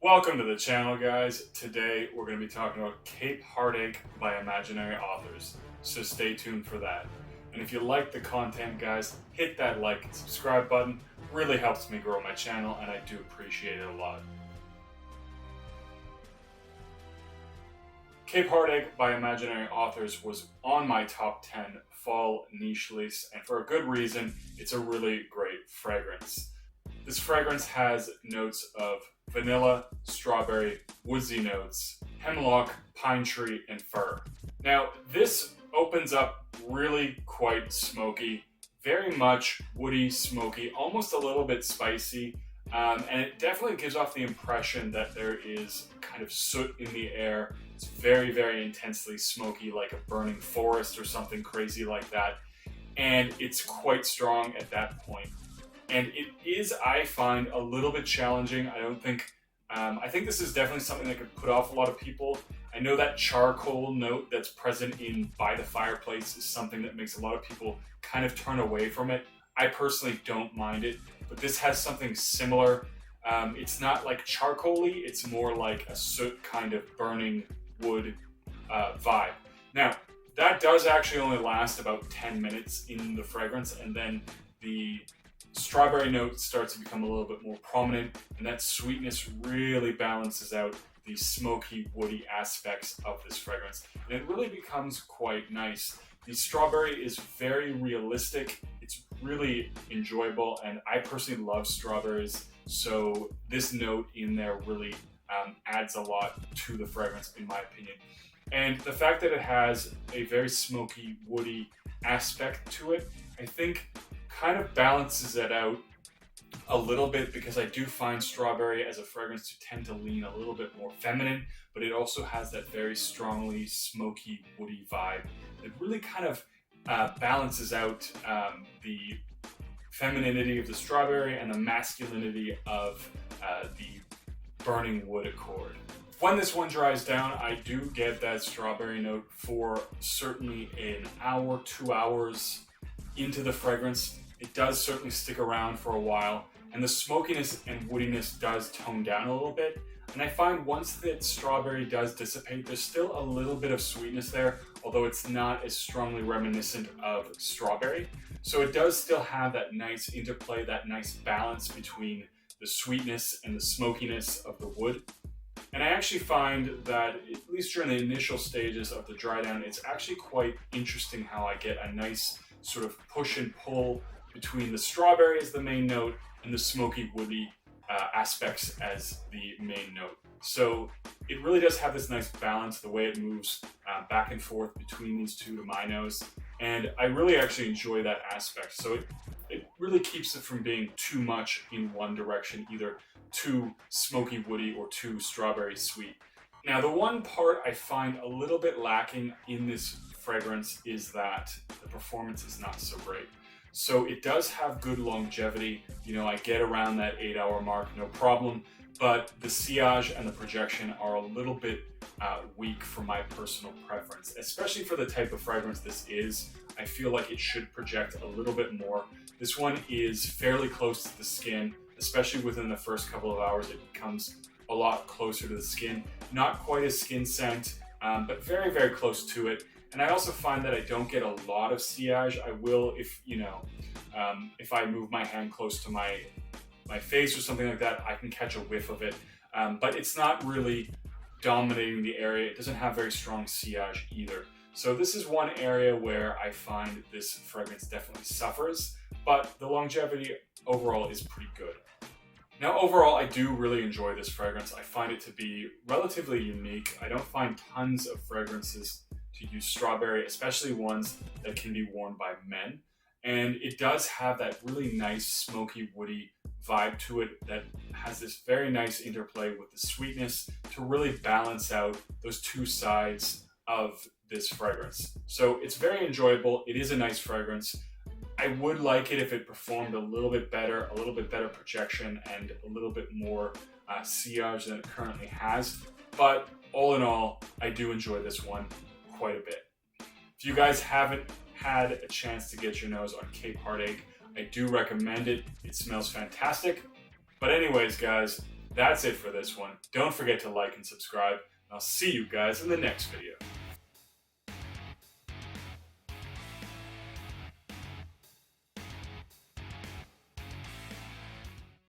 Welcome to the channel, guys. Today we're going to be talking about Cape Heartache by Imaginary Authors, so stay tuned for that. And if you like the content, guys, hit that like and subscribe button. Really helps me grow my channel, and I do appreciate it a lot. Cape Heartache by Imaginary Authors was on my top 10 fall niche list, and for a good reason. It's a really great fragrance. This fragrance has notes of vanilla, strawberry, woodsy notes, hemlock, pine tree, and fir. Now, this opens up really quite smoky, very much woody, smoky, almost a little bit spicy, and it definitely gives off the impression that there is kind of soot in the air. It's very, very intensely smoky, like a burning forest or something crazy like that, and it's quite strong at that point. And it is, I find, a little bit challenging. I think this is definitely something that could put off a lot of people. I know that charcoal note that's present in By the Fireplace is something that makes a lot of people kind of turn away from it. I personally don't mind it, but this has something similar. It's not like charcoal-y, it's more like a soot kind of burning wood vibe. Now, that does actually only last about 10 minutes in the fragrance, and then the strawberry note starts to become a little bit more prominent, and that sweetness really balances out the smoky, woody aspects of this fragrance, and it really becomes quite nice. The strawberry is very realistic, it's really enjoyable, and I personally love strawberries, so this note in there really adds a lot to the fragrance, in my opinion. And the fact that it has a very smoky, woody aspect to it, I think kind of balances it out a little bit, because I do find strawberry as a fragrance to tend to lean a little bit more feminine, but it also has that very strongly smoky, woody vibe. It really kind of balances out the femininity of the strawberry and the masculinity of the burning wood accord. When this one dries down, I do get that strawberry note for certainly an hour, 2 hours into the fragrance. It does certainly stick around for a while, and the smokiness and woodiness does tone down a little bit. And I find once that strawberry does dissipate, there's still a little bit of sweetness there, although it's not as strongly reminiscent of strawberry. So it does still have that nice interplay, that nice balance between the sweetness and the smokiness of the wood. And I actually find that, at least during the initial stages of the dry down, it's actually quite interesting how I get a nice sort of push and pull between the strawberry as the main note and the smoky, woody aspects as the main note. So it really does have this nice balance, the way it moves back and forth between these two to my nose. And I really actually enjoy that aspect. So it really keeps it from being too much in one direction, either too smoky, woody, or too strawberry sweet. Now, the one part I find a little bit lacking in this fragrance is that the performance is not so great. So it does have good longevity. You know, I get around that 8-hour mark, no problem, but the sillage and the projection are a little bit weak for my personal preference, especially for the type of fragrance this is. I feel like it should project a little bit more. This one is fairly close to the skin, especially within the first couple of hours. It becomes a lot closer to the skin. Not quite a skin scent, but very, very close to it. And I also find that I don't get a lot of sillage. I will if I move my hand close to my face or something like that, I can catch a whiff of it. But it's not really dominating the area. It doesn't have very strong sillage either. So this is one area where I find this fragrance definitely suffers, but the longevity overall is pretty good. Now, overall, I do really enjoy this fragrance. I find it to be relatively unique. I don't find tons of fragrances to use strawberry, especially ones that can be worn by men. And it does have that really nice smoky, woody vibe to it that has this very nice interplay with the sweetness to really balance out those two sides of this fragrance. So it's very enjoyable. It is a nice fragrance. I would like it if it performed a little bit better projection, and a little bit more sillage than it currently has. But all in all, I do enjoy this one quite a bit. If you guys haven't had a chance to get your nose on Cape Heartache, I do recommend it. It smells fantastic. But anyways, guys, That's it for this one. Don't forget to like and subscribe. I'll see you guys in the next video.